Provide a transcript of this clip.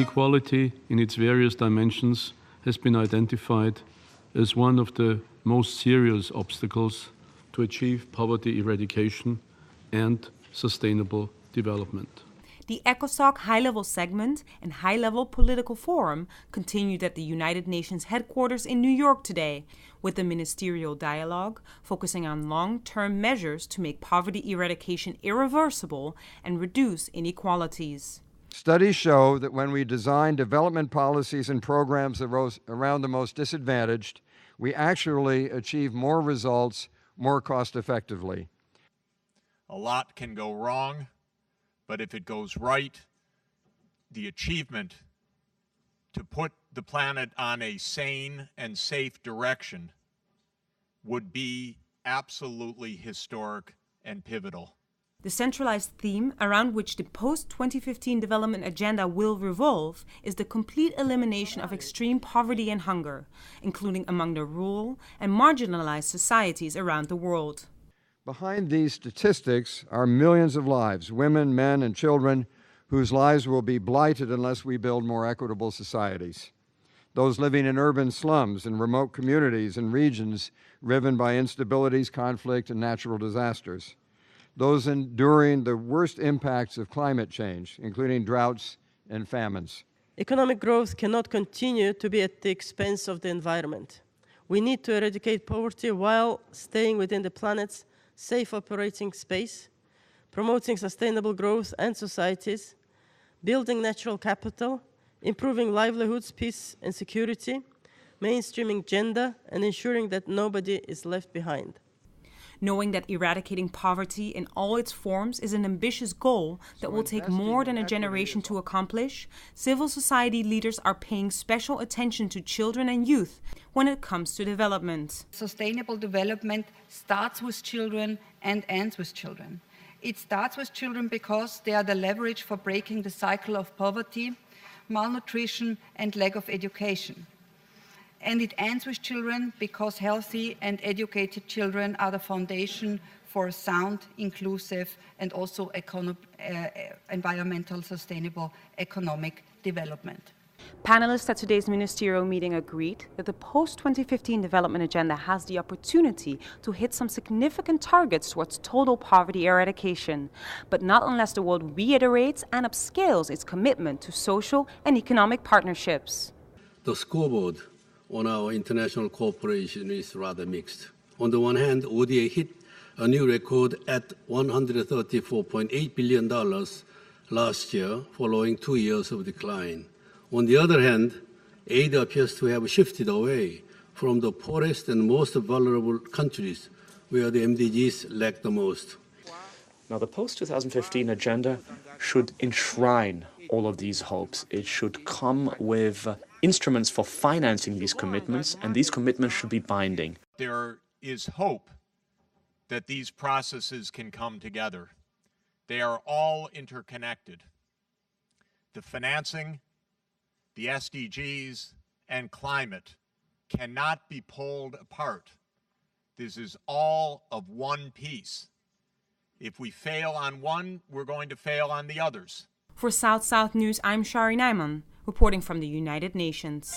Inequality in its various dimensions has been identified as one of the most serious obstacles to achieve poverty eradication and sustainable development. The ECOSOC High-Level segment and High-Level Political Forum continued at the United Nations headquarters in New York today, with the ministerial dialogue focusing on long-term measures to make poverty eradication irreversible and reduce inequalities. Studies show that when we design development policies and programs around the most disadvantaged, we actually achieve more results more cost-effectively. A lot can go wrong, but if it goes right, the achievement to put the planet on a sane and safe direction would be absolutely historic and pivotal. The centralized theme around which the post-2015 development agenda will revolve is the complete elimination of extreme poverty and hunger, including among the rural and marginalized societies around the world. Behind these statistics are millions of lives, women, men, and children, whose lives will be blighted unless we build more equitable societies. Those living in urban slums and remote communities and regions riven by instabilities, conflict, and natural disasters. Those enduring the worst impacts of climate change, including droughts and famines. Economic growth cannot continue to be at the expense of the environment. We need to eradicate poverty while staying within the planet's safe operating space, promoting sustainable growth and societies, building natural capital, improving livelihoods, peace and security, mainstreaming gender, and ensuring that nobody is left behind. Knowing that eradicating poverty in all its forms is an ambitious goal that will take more than a generation to accomplish, civil society leaders are paying special attention to children and youth when it comes to development. Sustainable development starts with children and ends with children. It starts with children because they are the leverage for breaking the cycle of poverty, malnutrition, and lack of education. And it ends with children because healthy and educated children are the foundation for a sound, inclusive, and also environmental sustainable economic development. Panelists at today's ministerial meeting agreed that the post-2015 development agenda has the opportunity to hit some significant targets towards total poverty eradication, but not unless the world reiterates and upscales its commitment to social and economic partnerships. The scoreboard on our international cooperation is rather mixed. On the one hand, ODA hit a new record at $134.8 billion last year, following 2 years of decline. On the other hand, aid appears to have shifted away from the poorest and most vulnerable countries, where the MDGs lack the most. Now, the post-2015 agenda should enshrine all of these hopes. It should come with instruments for financing these commitments, and these commitments should be binding. There is hope that these processes can come together. They are all interconnected. The financing, the SDGs, and climate cannot be pulled apart. This is all of one piece. If we fail on one, we're going to fail on the others. For South-South News, I'm Shari Naiman, reporting from the United Nations.